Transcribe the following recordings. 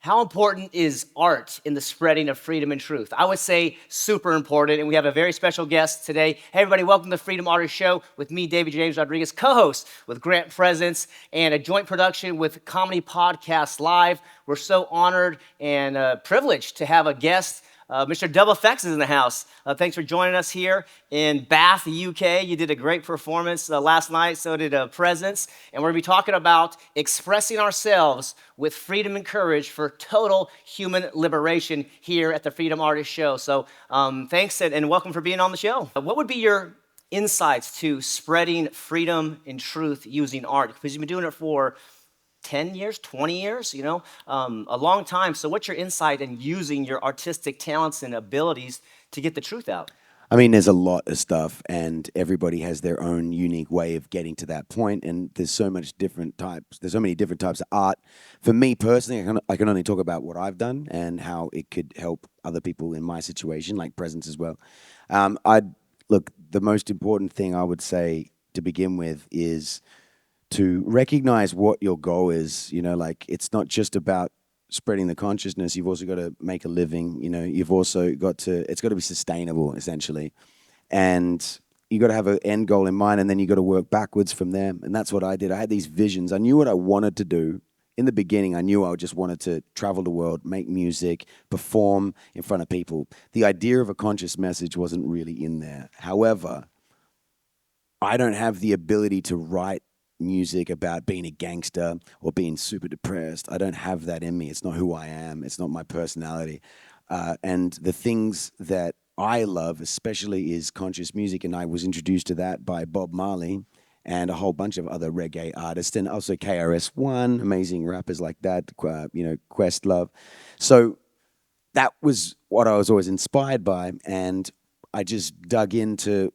How important is art in the spreading of freedom and truth? I would say super important, and we have a very special guest today. Hey, everybody, welcome to the Freedom Artist Show with me, David James Rodriguez, co-host with Grant Presence, and a joint production with Comedy Podcast Live. We're so honored and privileged to have a guest. Mr. Double Effects is in the house. Thanks for joining us here in Bath, UK. You did a great performance last night, so did Presence. And we're going to be talking about expressing ourselves with freedom and courage for total human liberation here at the Freedom Artist Show. So thanks and welcome for being on the show. What would be your insights to spreading freedom and truth using art? Because you've been doing it for 10 years, 20 years, a long time. So what's your insight in using your artistic talents and abilities to get the truth out? I mean, there's a lot of stuff, and everybody has their own unique way of getting to that point. And there's so much different types. There's so many different types of art. For me personally, I can only talk about what I've done and how it could help other people in my situation, like Presence as well. I'd look. The most important thing I would say to begin with is to recognize what your goal is. Like it's not just about spreading the consciousness. You've also got to make a living. You've also got to. It's got to be sustainable, essentially, and you got to have an end goal in mind, and then you got to work backwards from there. And that's what I did. I had these visions. I knew what I wanted to do. In the beginning, I knew I just wanted to travel the world, make music, perform in front of people. The idea of a conscious message wasn't really in there. However, I don't have the ability to write music about being a gangster or being super depressed. I don't have that in me. It's not who I am. It's not my personality. And the things that I love, especially, is conscious music. And I was introduced to that by Bob Marley and a whole bunch of other reggae artists, and also KRS-One, amazing rappers like that. Questlove. So that was what I was always inspired by, and I just dug into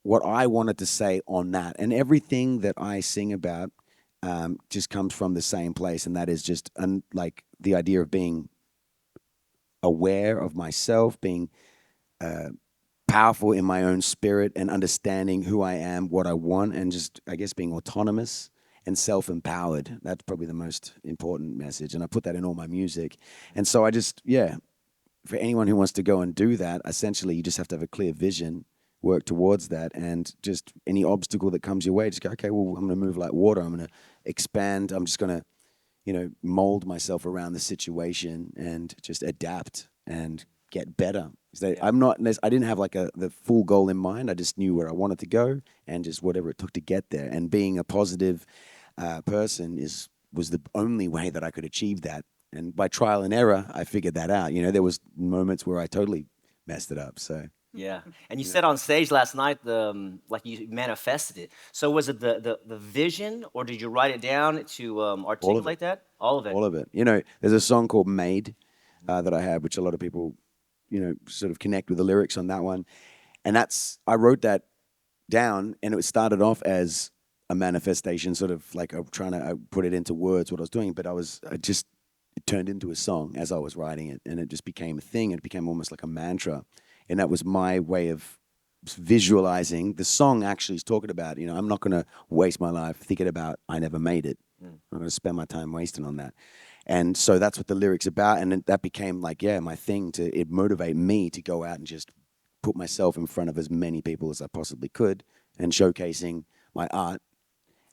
what I wanted to say on that. And everything that I sing about just comes from the same place, and that is just like the idea of being aware of myself, being powerful in my own spirit, and understanding who I am, what I want, and just, I guess, being autonomous and self-empowered. That's probably the most important message, and I put that in all my music. And so I just, yeah, for anyone who wants to go and do that, essentially you just have to have a clear vision, work towards that, and just any obstacle that comes your way, just go, okay, well, I'm going to move like water. I'm going to expand. I'm just going to, mold myself around the situation and just adapt and get better. So I didn't have like the full goal in mind. I just knew where I wanted to go and just whatever it took to get there. And being a positive person was the only way that I could achieve that. And by trial and error, I figured that out. There was moments where I totally messed it up. So. Yeah, and you said on stage last night, like you manifested it. So was it the vision, or did you write it down to articulate that? All of it. All of it. There's a song called Made that I have, which a lot of people, sort of connect with the lyrics on that one. And I wrote that down, and it started off as a manifestation, sort of like trying to put it into words, what I was doing. But it turned into a song as I was writing it, and it just became a thing. It became almost like a mantra. And that was my way of visualizing. The song actually is talking about, I'm not going to waste my life thinking about I never made it. I'm not going to spend my time wasting on that. And so that's what the lyrics about. And then that became like, my thing it motivate me to go out and just put myself in front of as many people as I possibly could and showcasing my art.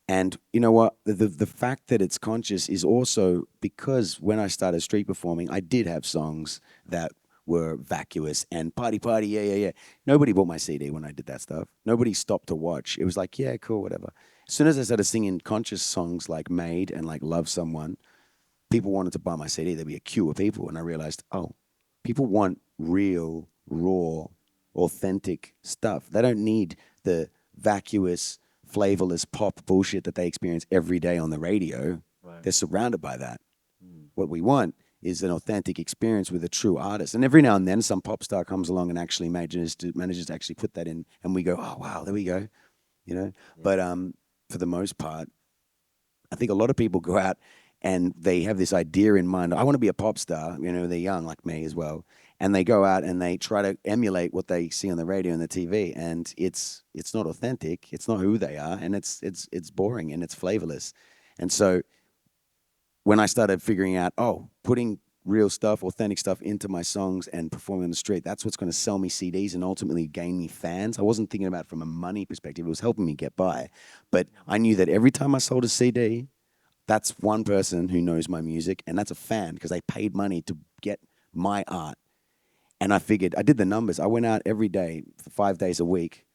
And you know what? The fact that it's conscious is also because when I started street performing, I did have songs that were vacuous and party, yeah. Nobody bought my CD when I did that stuff. Nobody stopped to watch. It was like, yeah, cool, whatever. As soon as I started singing conscious songs like Made and like Love Someone, people wanted to buy my CD. There'd be a queue of people, and I realized, oh, people want real, raw, authentic stuff. They don't need the vacuous, flavorless pop bullshit that they experience every day on the radio. Right. They're surrounded by that. What we want is an authentic experience with a true artist. And every now and then some pop star comes along and actually manages to actually put that in, and we go, oh, wow, there we go. Yeah. But for the most part, I think a lot of people go out and they have this idea in mind, I want to be a pop star. They're young like me as well. And they go out and they try to emulate what they see on the radio and the TV, and it's not authentic. It's not who they are, and it's boring and it's flavorless. And so when I started figuring out, putting real stuff, authentic stuff into my songs and performing on the street, that's what's going to sell me CDs and ultimately gain me fans. I wasn't thinking about it from a money perspective. It was helping me get by. But I knew that every time I sold a CD, that's one person who knows my music, and that's a fan because they paid money to get my art. And I figured, I did the numbers. I went out every day for 5 days a week,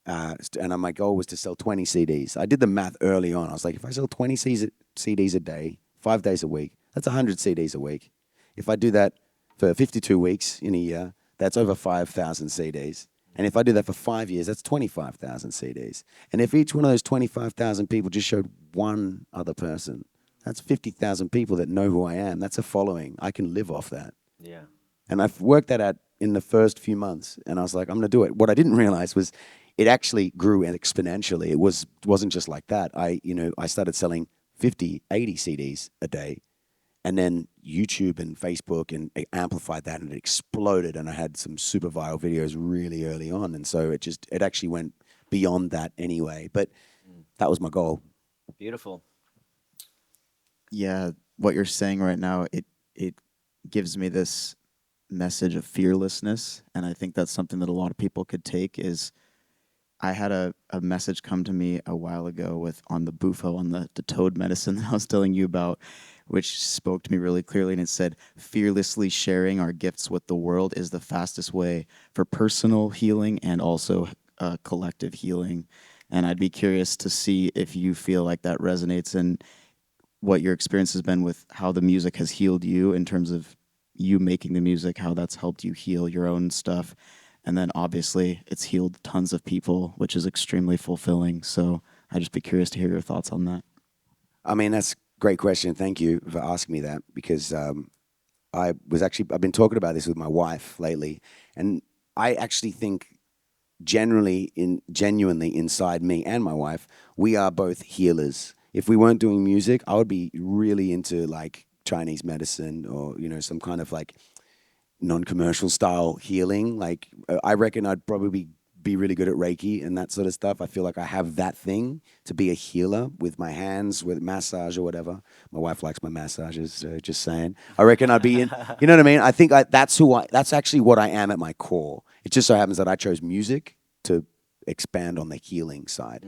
and my goal was to sell 20 CDs. I did the math early on. I was like, if I sell 20 CDs a day, 5 days a week, that's 100 CDs a week. If I do that for 52 weeks in a year, that's over 5,000 CDs. And if I do that for 5 years, that's 25,000 CDs. And if each one of those 25,000 people just showed one other person, that's 50,000 people that know who I am. That's a following. I can live off that. Yeah. And I've worked that out in the first few months. And I was like, I'm going to do it. What I didn't realize was it actually grew exponentially. It wasn't just like that. I started selling 50, 80 CDs a day. And then YouTube and Facebook and it amplified that, and it exploded. And I had some super viral videos really early on, and so it actually went beyond that anyway. But that was my goal. Beautiful. Yeah, what you're saying right now, it gives me this message of fearlessness, and I think that's something that a lot of people could take. Is I had a message come to me a while ago on the bufo, on the toad medicine that I was telling you about, which spoke to me really clearly. And it said, fearlessly sharing our gifts with the world is the fastest way for personal healing and also collective healing. And I'd be curious to see if you feel like that resonates and what your experience has been with how the music has healed you in terms of you making the music, how that's helped you heal your own stuff. And then obviously it's healed tons of people, which is extremely fulfilling. So I'd just be curious to hear your thoughts on that. I mean, that's a great question. Thank you for asking me that, because I've been talking about this with my wife lately, and I actually think genuinely inside me and my wife, we are both healers. If we weren't doing music, I would be really into like Chinese medicine or, some kind of like non-commercial style healing. Like I reckon I'd probably be really good at Reiki and that sort of stuff. I feel like I have that thing to be a healer with my hands, with massage or whatever. My wife likes my massages, just saying. I reckon I'd be in, you know what I mean? I think that's actually what I am at my core. It just so happens that I chose music to expand on the healing side.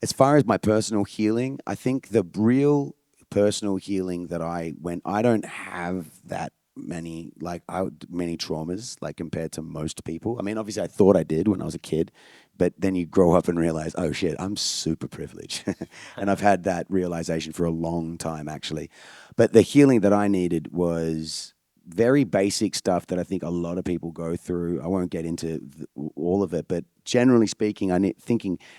As far as my personal healing, I think the real personal healing that I don't have that many traumas like compared to most people. I mean, obviously I thought I did when I was a kid, but then you grow up and realize, oh shit, I'm super privileged. And I've had that realization for a long time actually. But the healing that I needed was very basic stuff that I think a lot of people go through. I won't get into all of it, but generally speaking,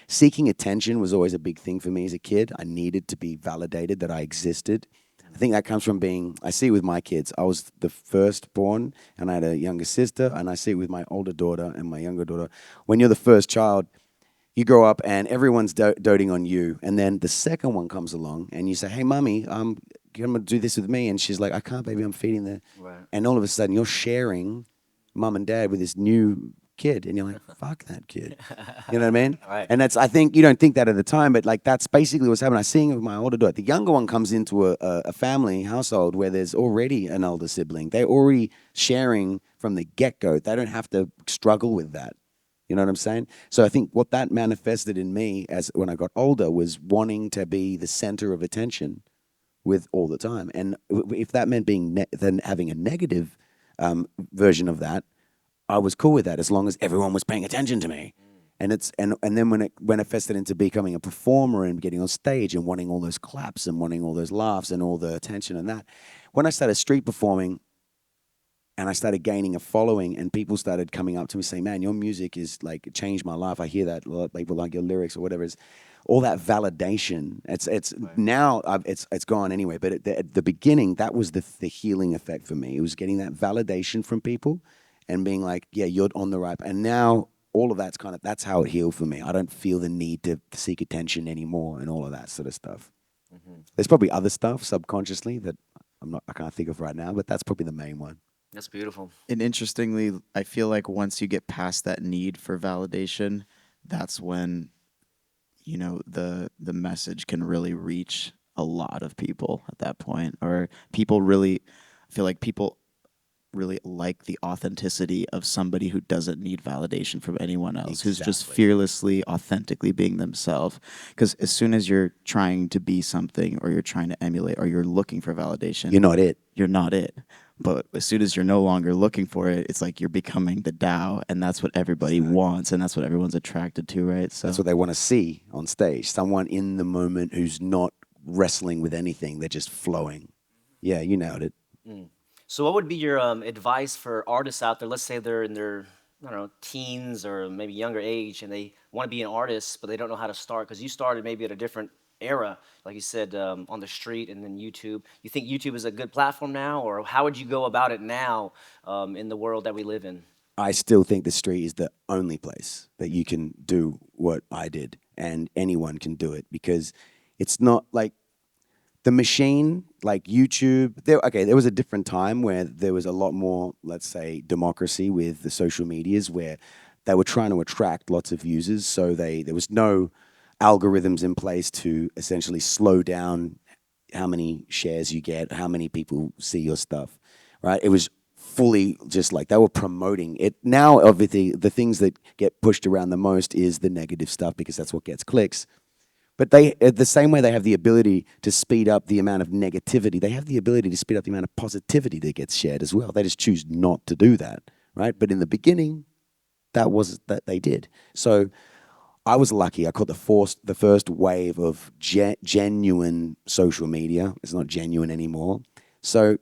seeking attention was always a big thing for me as a kid. I needed to be validated that I existed. I think that comes from I see it with my kids. I was the firstborn and I had a younger sister, and I see it with my older daughter and my younger daughter. When you're the first child, you grow up and everyone's doting on you. And then the second one comes along and you say, hey, mommy, I'm going to do this with me. And she's like, I can't, baby, I'm feeding the... Right. And all of a sudden you're sharing mom and dad with this new kid. And you're like, fuck that kid. You know what I mean? Right. And I think you don't think that at the time, but like that's basically what's happening. I'm seeing it with my older daughter. The younger one comes into a family household where there's already an older sibling. They're already sharing from the get-go. They don't have to struggle with that. You know what I'm saying? So I think what that manifested in me as when I got older was wanting to be the center of attention with all the time. And if that meant then having a negative version of that, I was cool with that as long as everyone was paying attention to me. And then when it manifested into becoming a performer and getting on stage and wanting all those claps and wanting all those laughs and all the attention and that, when I started street performing, and I started gaining a following, and people started coming up to me saying, man, your music is like, it changed my life. I hear that a lot of people like your lyrics or whatever. It's all that validation. It's right. Now it's gone anyway. But at the beginning, that was the healing effect for me. It was getting that validation from people and being like, yeah, you're on the right. And now all of that's how it healed for me. I don't feel the need to seek attention anymore and all of that sort of stuff. Mm-hmm. There's probably other stuff subconsciously that I can't think of right now, but that's probably the main one. That's beautiful. And interestingly, I feel like once you get past that need for validation, that's when, the message can really reach a lot of people at that point, or people really I feel like people really like the authenticity of somebody who doesn't need validation from anyone else, who's just Exactly. fearlessly, authentically being themselves. Because as soon as you're trying to be something, or you're trying to emulate, or you're looking for validation, You're not it. you're not it. But as soon as you're no longer looking for it, it's like you're becoming the Tao, and that's what everybody wants, and that's what everyone's attracted to, right? So That's what they want to see on stage. Someone in the moment who's not wrestling with anything. They're just flowing. Yeah, you nailed it. So, what would be your advice for artists out there? Let's say they're in their, I don't know, teens or maybe younger age, and they want to be an artist, but they don't know how to start because you started maybe at a different era, like you said, on the street and then YouTube. You think YouTube is a good platform now, or how would you go about it now in the world that we live in? I still think the street is the only place that you can do what I did, and anyone can do it because it's not like the machine, like YouTube. There was a different time where there was a lot more, let's say, democracy with the social medias where they were trying to attract lots of users. So there was no algorithms in place to essentially slow down how many shares you get, how many people see your stuff, right? It was fully just like they were promoting it. Now, obviously, the things that get pushed around the most is the negative stuff because that's what gets clicks. But they, the same way they have the ability to speed up the amount of negativity, they have the ability to speed up the amount of positivity that gets shared as well. They just choose not to do that, right? But in the beginning, that they did. So I was lucky. I caught the first wave of genuine social media. It's not genuine anymore. So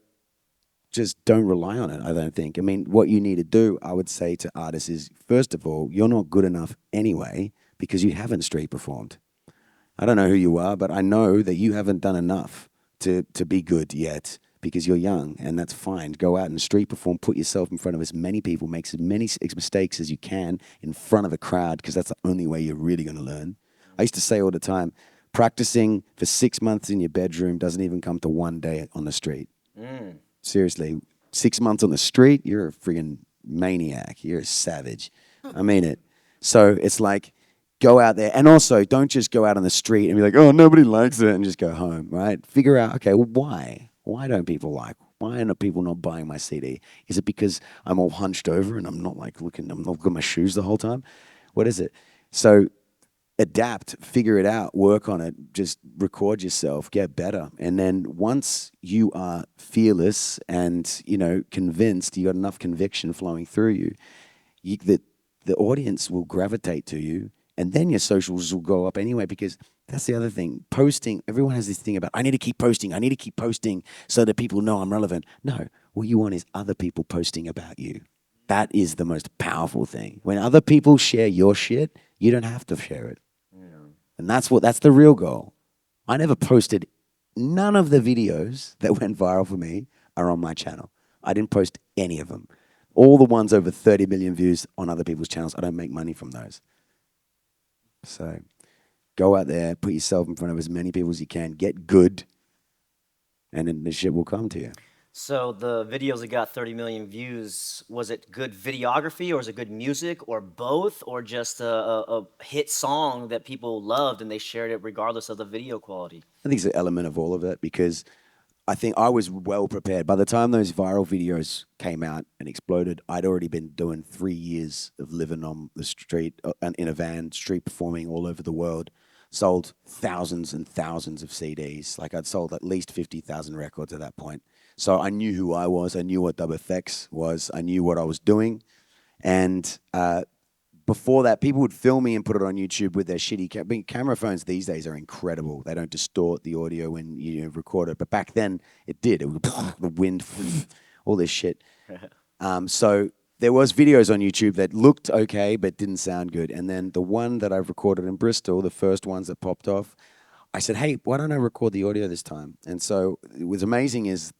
just don't rely on it, I don't think. I mean, what you need to do, I would say to artists is, first of all, you're not good enough anyway because you haven't street performed. I don't know who you are, but I know that you haven't done enough to be good yet because you're young, and that's fine. Go out and street perform, put yourself in front of as many people, make as many mistakes as you can in front of a crowd because that's the only way you're really going to learn. I used to say all the time, practicing for 6 months in your bedroom doesn't even come to one day on the street. Seriously, 6 months on the street, you're a freaking maniac. You're a savage. I mean it. So it's like, go out there. And also, don't just go out on the street and be like, oh, nobody likes it, and just go home, right? Figure out, okay, well, why? Why don't people like? Why are people not buying my CD? Is it because I'm all hunched over and I'm not looking at my shoes the whole time? What is it? So adapt, figure it out, work on it, just record yourself, get better. And then once you are fearless and, convinced, you got enough conviction flowing through you, the audience will gravitate to you, and then your socials will go up anyway because that's the other thing. Posting, everyone has this thing about, I need to keep posting so that people know I'm relevant. No, what you want is other people posting about you. That is the most powerful thing. When other people share your shit, you don't have to share it. And that's the real goal. I never posted, none of the videos that went viral for me are on my channel. I didn't post any of them. All the ones over 30 million views on other people's channels, I don't make money from those. So go out there, put yourself in front of as many people as you can, get good, and then the shit will come to you. So the videos that got 30 million views, was it good videography or is it good music or both or just a hit song that people loved and they shared it regardless of the video quality? I think it's an element of all of it because I think I was well prepared. By the time those viral videos came out and exploded, I'd already been doing 3 years of living on the street and in a van, street performing all over the world. Sold thousands and thousands of CDs. Like I'd sold at least 50,000 records at that point. So I knew who I was. I knew what WFX was. I knew what I was doing. And before that, people would film me and put it on YouTube with their shitty camera phones. These days are incredible. They don't distort the audio when you record it. But back then, it did. It would the wind, all this shit. So there was videos on YouTube that looked okay but didn't sound good. And then the one that I recorded in Bristol, the first ones that popped off, I said, hey, why don't I record the audio this time? And so it was amazing is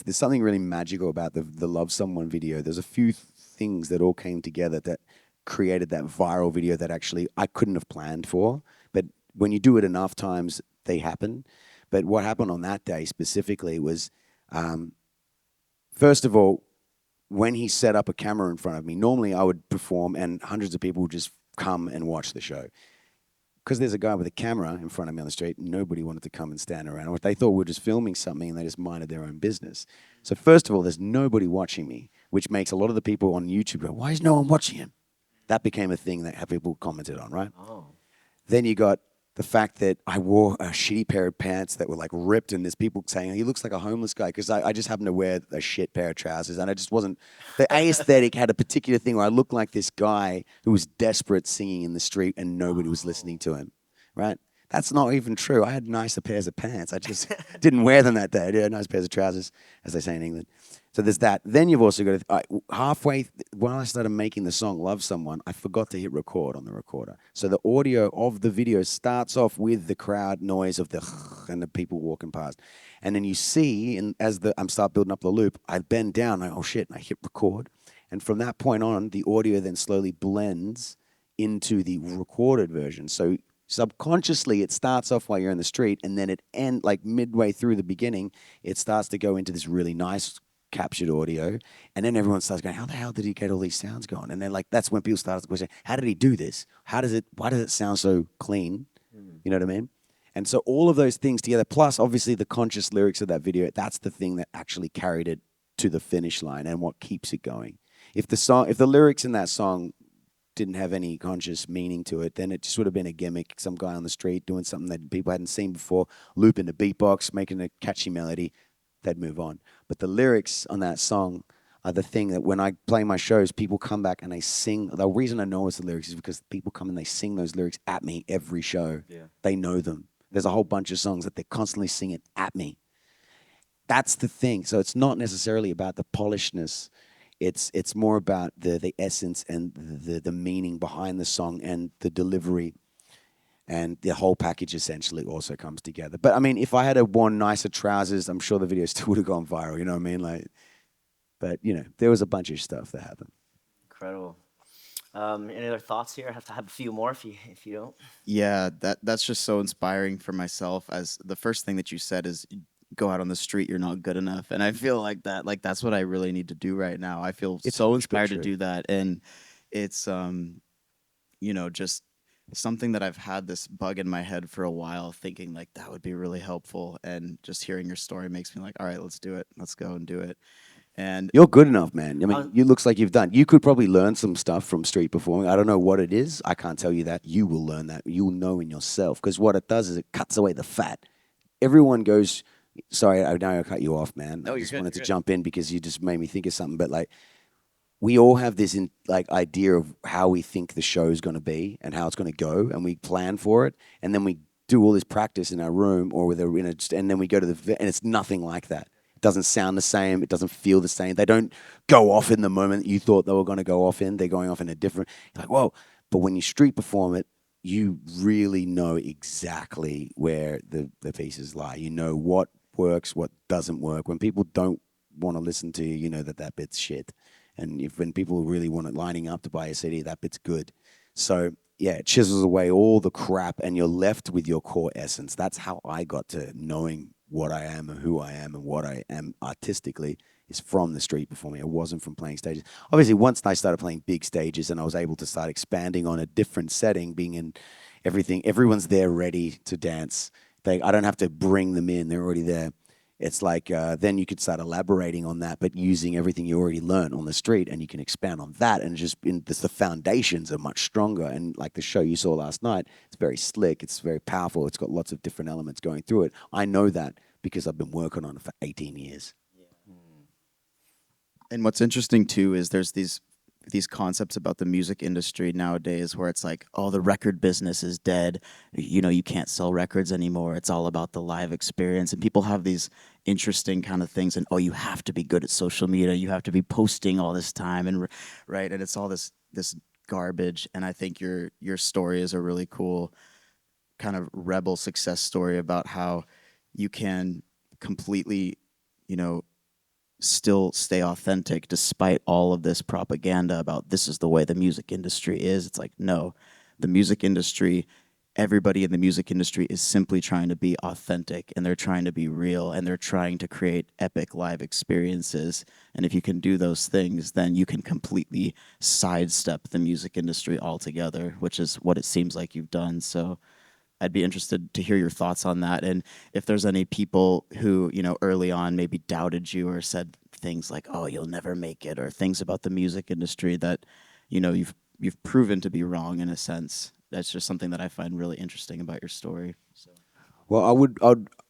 there's something really magical about the Love Someone video. There's a few things that all came together that created that viral video that actually I couldn't have planned for. But when you do it enough times, they happen. But what happened on that day specifically was, first of all, when he set up a camera in front of me, normally I would perform and hundreds of people would just come and watch the show. because there's a guy with a camera in front of me on the street, nobody wanted to come and stand around. Or they thought we were just filming something and they just minded their own business. So first of all, there's nobody watching me, which makes a lot of the people on YouTube go, why is no one watching him? That became a thing that people commented on, right? Oh. Then you got the fact that I wore a shitty pair of pants that were like ripped, and there's people saying he looks like a homeless guy because I just happened to wear a shit pair of trousers, and I just wasn't. The aesthetic had a particular thing where I looked like this guy who was desperate singing in the street, and nobody was listening to him, right? That's not even true. I had nicer pairs of pants. I just didn't wear them that day. I had nice pairs of trousers, as they say in England. So there's that. Then you've also got halfway when I started making the song "Love Someone," I forgot to hit record on the recorder. So the audio of the video starts off with the crowd noise of the and the people walking past, and then you see, and as I'm start building up the loop, I bend down. Oh shit! And I hit record, and from that point on, the audio then slowly blends into the recorded version. So subconsciously it starts off while you're in the street, and then it end like midway through the beginning, it starts to go into this really nice captured audio, and then everyone starts going, how the hell did he get all these sounds going? And then like that's when people start to question, how did he do this? Why does it sound so clean? You know what I mean? And so all of those things together, plus obviously the conscious lyrics of that video, that's the thing that actually carried it to the finish line and what keeps it going. If the lyrics in that song didn't have any conscious meaning to it, then it just would have been a gimmick, some guy on the street doing something that people hadn't seen before, looping the beatbox, making a catchy melody, they'd move on. But the lyrics on that song are the thing that when I play my shows, people come back and they sing. The reason I know it's the lyrics is because people come and they sing those lyrics at me every show. Yeah. They know them. There's a whole bunch of songs that they're constantly singing at me. That's the thing. So it's not necessarily about the polishedness. It's more about the essence and the meaning behind the song and the delivery, and the whole package essentially also comes together. But I mean, if I had worn nicer trousers, I'm sure the video still would have gone viral. You know what I mean? Like, but you know, there was a bunch of stuff that happened. Incredible. Any other thoughts here? I have to have a few more if you don't. Yeah, that's just so inspiring for myself. As the first thing that you said is go out on the street, you're not good enough. And I feel like that's what I really need to do right now. I feel It's so true. inspired to do that. And it's just something that I've had this bug in my head for a while, thinking like that would be really helpful. And just hearing your story makes me like, all right, let's do it. Let's go and do it. And you're good enough, man. I mean, you looks like you've done. You could probably learn some stuff from street performing. I don't know what it is. I can't tell you that. You will learn that. You'll know in yourself, because what it does is it cuts away the fat. Everyone goes. Sorry, I know I cut you off, man. No, I you're just good, wanted you're to good. jump in because you just made me think of something. But like, we all have this idea of how we think the show is going to be and how it's going to go, and we plan for it, and then we do all this practice in our room or and then we go to and it's nothing like that. It doesn't sound the same. It doesn't feel the same. They don't go off in the moment that you thought they were going to go off in. They're going off in a different. You're like, whoa! But when you street perform it, you really know exactly where the pieces lie. You know what works, what doesn't work. When people don't want to listen to you, you know that bit's shit. And when people really want it lining up to buy a CD, that bit's good. So yeah, it chisels away all the crap, and you're left with your core essence. That's how I got to knowing what I am and who I am and what I am artistically, is from the street performing. It wasn't from playing stages. Obviously, once I started playing big stages and I was able to start expanding on a different setting, being in everything, everyone's there ready to dance. I don't have to bring them in. They're already there. It's like then you could start elaborating on that, but using everything you already learned on the street, and you can expand on that, and the foundations are much stronger. And like the show you saw last night, it's very slick, it's very powerful, it's got lots of different elements going through it. I know that because I've been working on it for 18 years. And what's interesting too is there's these concepts about the music industry nowadays where it's like, oh, the record business is dead. You know, you can't sell records anymore. It's all about the live experience. And people have these interesting kind of things. And, oh, you have to be good at social media. You have to be posting all this time. And right. And it's all this garbage. And I think your story is a really cool kind of rebel success story about how you can completely, still stay authentic despite all of this propaganda about this is the way the music industry is. It's like, no, the music industry, everybody in the music industry is simply trying to be authentic, and they're trying to be real, and they're trying to create epic live experiences. And if you can do those things, then you can completely sidestep the music industry altogether, which is what it seems like you've done. So I'd be interested to hear your thoughts on that, and if there's any people who, early on maybe doubted you or said things like, "Oh, you'll never make it," or things about the music industry that, you've proven to be wrong in a sense. That's just something that I find really interesting about your story. So. Well,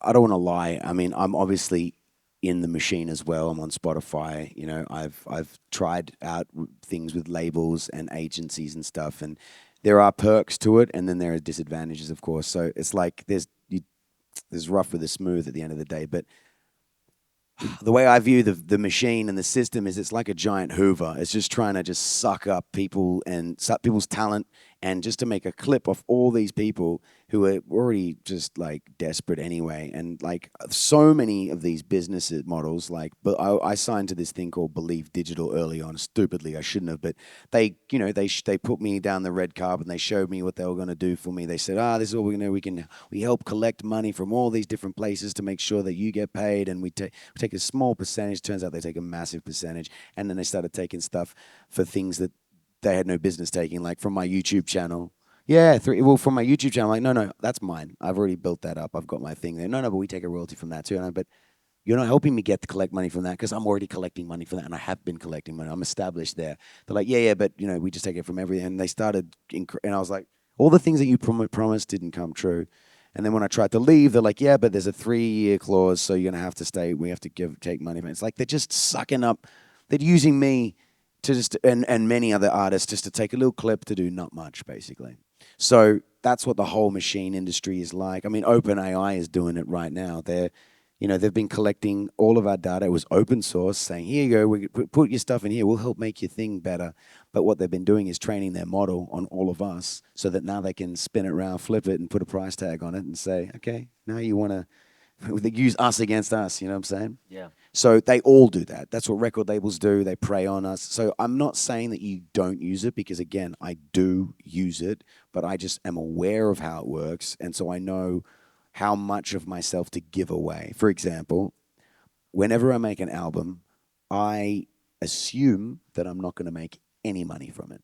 I don't want to lie. I mean, I'm obviously in the machine as well. I'm on Spotify. You know, I've tried out things with labels and agencies and stuff, and there are perks to it, and then there are disadvantages, of course. So it's like there's rough with the smooth at the end of the day. But the way I view the machine and the system is it's like a giant Hoover. It's just trying to just suck up people and suck people's talent and just to make a clip of all these people who are already just like desperate anyway. And like so many of these business models, like, but I signed to this thing called Believe Digital early on. Stupidly, I shouldn't have, but they, they put me down the red carpet and they showed me what they were going to do for me. They said, this is what we're going to do. We help collect money from all these different places to make sure that you get paid, and we take a small percentage. Turns out they take a massive percentage, and then they started taking stuff for things that they had no business taking, like from my YouTube channel. Yeah, from my YouTube channel, like, no, that's mine. I've already built that up. I've got my thing there. No, but we take a royalty from that too. But you're not helping me get to collect money from that because I'm already collecting money for that, and I have been collecting money. I'm established there. They're like, yeah, but we just take it from everything. And they started, and I was like, all the things that you promised didn't come true. And then when I tried to leave, they're like, yeah, but there's a 3-year clause, so you're gonna have to stay. We have to take money from it. It's like they're just sucking up. They're using me to just and many other artists just to take a little clip to do not much, basically. So that's what the whole machine industry is like. I mean, OpenAI is doing it right now. They've been collecting all of our data. It was open source, saying, here you go, we put your stuff in here. We'll help make your thing better. But what they've been doing is training their model on all of us so that now they can spin it around, flip it, and put a price tag on it and say, okay, now you want to use us against us. You know what I'm saying? Yeah. So they all do that. That's what record labels do. They prey on us. So I'm not saying that you don't use it because, again, I do use it, but I just am aware of how it works. And so I know how much of myself to give away. For example, whenever I make an album, I assume that I'm not going to make any money from it.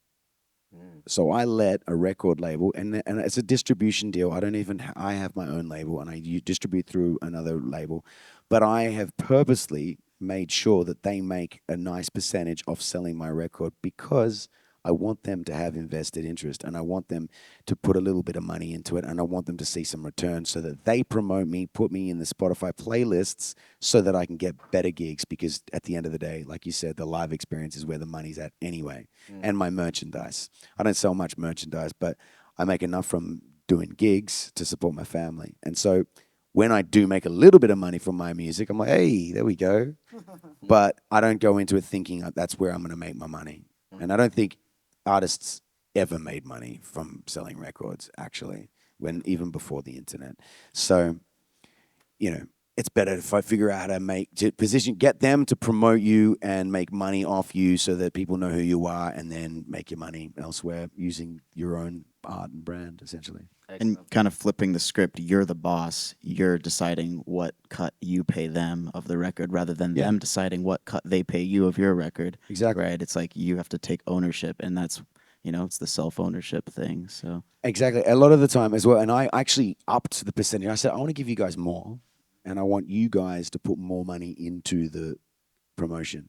So I let a record label, and it's a distribution deal. I have my own label, and I distribute through another label. But I have purposely made sure that they make a nice percentage off selling my record because I want them to have invested interest, and I want them to put a little bit of money into it, and I want them to see some return so that they promote me, put me in the Spotify playlists so that I can get better gigs, because at the end of the day, like you said, the live experience is where the money's at anyway. And my merchandise. I don't sell much merchandise, but I make enough from doing gigs to support my family. And so when I do make a little bit of money from my music, I'm like, hey, there we go. But I don't go into it thinking that's where I'm going to make my money. And I don't think artists ever made money from selling records, actually, even before the internet. So, it's better if I figure out how to get them to promote you and make money off you so that people know who you are, and then make your money elsewhere using your own art and brand, essentially. And kind of flipping the script, you're the boss. You're deciding what cut you pay them of the record rather than them deciding what cut they pay you of your record. Exactly. Right? It's like you have to take ownership, and that's, it's the self-ownership thing. So Exactly. A lot of the time as well, and I actually upped the percentage. I said, I want to give you guys more, and I want you guys to put more money into the promotion.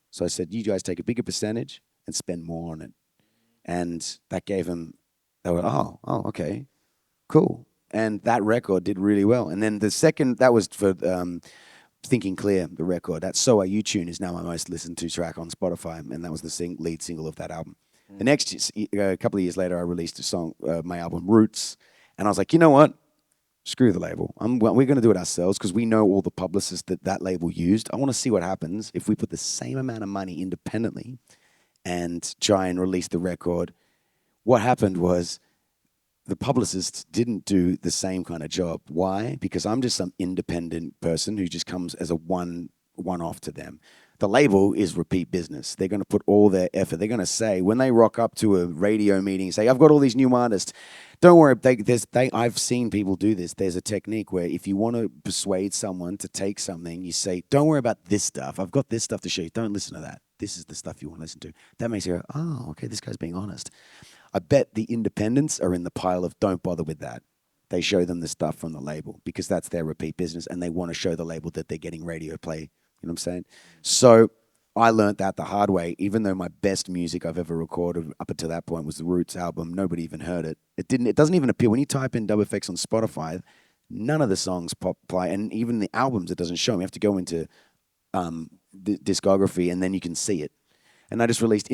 So I said, you guys take a bigger percentage and spend more on it. And that gave them, they were, oh, okay, cool. And that record did really well. And then the second, that was for Thinking Clear, the record. That So Are You tune is now my most listened to track on Spotify, and that was the lead single of that album. The next a couple of years later, I released a song, my album Roots, and I was like, you know what? Screw the label. We're going to do it ourselves because we know all the publicists that label used. I want to see what happens if we put the same amount of money independently and try and release the record. What happened was the publicists didn't do the same kind of job. Why? Because I'm just some independent person who just comes as a one-off to them. The label is repeat business. They're going to put all their effort. They're going to say, when they rock up to a radio meeting, say, I've got all these new artists. Don't worry. I've seen people do this. There's a technique where if you want to persuade someone to take something, you say, don't worry about this stuff. I've got this stuff to show you. Don't listen to that. This is the stuff you want to listen to. That makes you go, oh, okay, this guy's being honest. I bet the independents are in the pile of don't bother with that. they show them the stuff from the label because that's their repeat business, and they want to show the label that they're getting radio play. You know what I'm saying? So I learned that the hard way. Even though my best music I've ever recorded up until that point was the Roots album, nobody even heard it. It doesn't even appear when you type in Double Effects on Spotify. None of the songs play, and even the albums, it doesn't show them. You have to go into the discography, and then you can see it. And I just released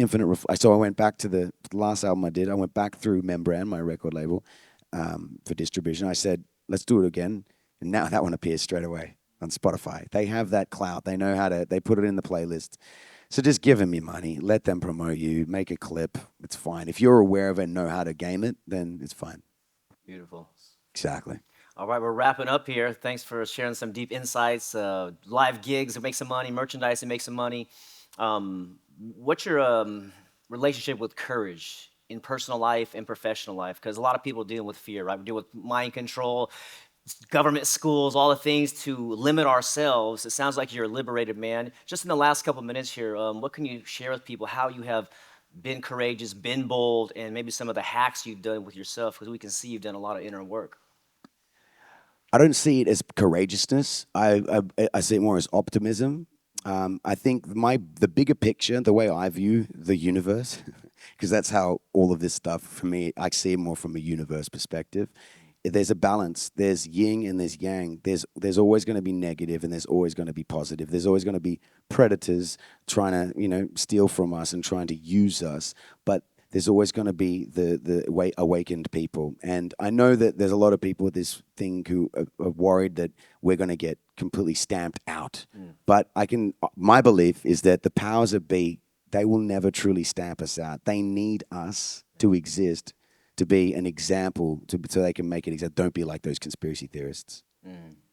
so I went back to the last album I did. I went back through Membran, my record label, for distribution. I said, let's do it again. And now that one appears straight away on Spotify. They have that clout. They know how to, they put it in the playlist. So just give them your money. Let them promote you. Make a clip. It's fine. If you're aware of it and know how to game it, then it's fine. Beautiful. Exactly. All right, we're wrapping up here. Thanks for sharing some deep insights, live gigs to make some money, merchandise to make some money. What's your relationship with courage in personal life and professional life? Because a lot of people deal with fear, right? We deal with mind control, government schools, all the things to limit ourselves. It sounds like you're a liberated man. Just in the last couple minutes here, what can you share with people how you have been courageous, been bold, and maybe some of the hacks you've done with yourself? Because we can see you've done a lot of inner work. I don't see it as courageousness. I see it more as optimism. I think the bigger picture, the way I view the universe, because that's how all of this stuff, for me, I see it more from a universe perspective. There's a balance. There's yin and there's yang. There's always going to be negative and there's always going to be positive. There's always going to be predators trying to, steal from us and trying to use us. But there's always going to be the awakened people. And I know that there's a lot of people with this thing who are worried that we're going to get completely stamped out. But my belief is that the powers that be, they will never truly stamp us out. They need us to exist, to be an example, so they can make it example. Don't be like those conspiracy theorists.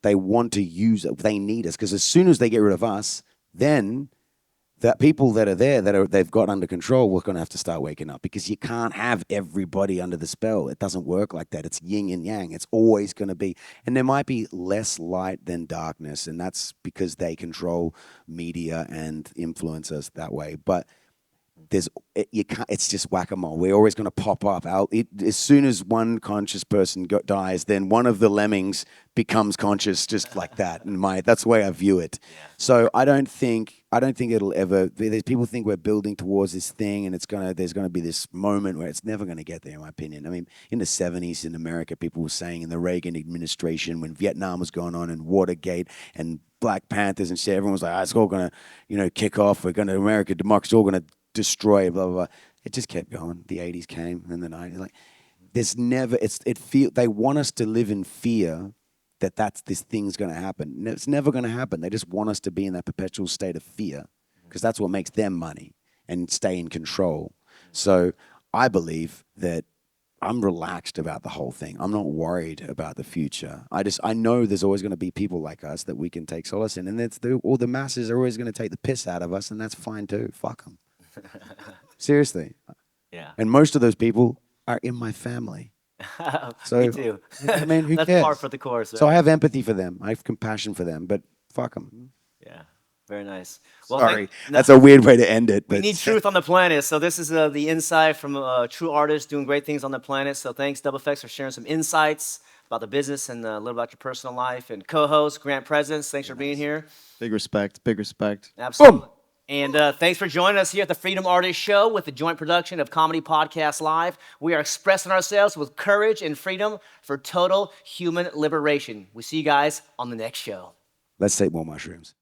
They want to use it. They need us, because as soon as they get rid of us, then the people that are there, they've got under control, we're going to have to start waking up, because you can't have everybody under the spell. It doesn't work like that. It's yin and yang. It's always going to be. And there might be less light than darkness, and that's because they control media and influence us that way. But it's just whack-a-mole. We're always going to pop up. As soon as one conscious person dies, then one of the lemmings becomes conscious, just like that. That's the way I view it. Yeah. So I don't think it'll ever. People think we're building towards this thing, and there's gonna be this moment where it's never gonna get there, in my opinion. I mean, in the 70s in America, people were saying in the Reagan administration, when Vietnam was going on and Watergate and Black Panthers and shit, everyone was like, it's all gonna, kick off. We're gonna America democracy, all gonna destroy, blah, blah, blah. It just kept going. The 80s came, and the 90s. Like, there's never, they want us to live in fear that this thing's going to happen. It's never going to happen. They just want us to be in that perpetual state of fear, because that's what makes them money and stay in control. So I believe that I'm relaxed about the whole thing. I'm not worried about the future. I know there's always going to be people like us that we can take solace in, and all the masses are always going to take the piss out of us, and that's fine too. Fuck them. Seriously. Yeah. And most of those people are in my family. So, me too. I mean, who That's cares? par for the course. Right? So I have empathy for them. I have compassion for them, but fuck them. Yeah. Very nice. Well, Sorry, that's a weird way to end it. But we need truth on the planet. So this is the insight from a true artist doing great things on the planet. So thanks, Double Effects, for sharing some insights about the business and a little about your personal life. And co-host, Grant Presence, thanks for being here. Big respect. Big respect. Absolutely. Boom. And thanks for joining us here at the Freedom Artist Show with the joint production of Comedy Podcast Live. We are expressing ourselves with courage and freedom for total human liberation. We see you guys on the next show. Let's take more mushrooms.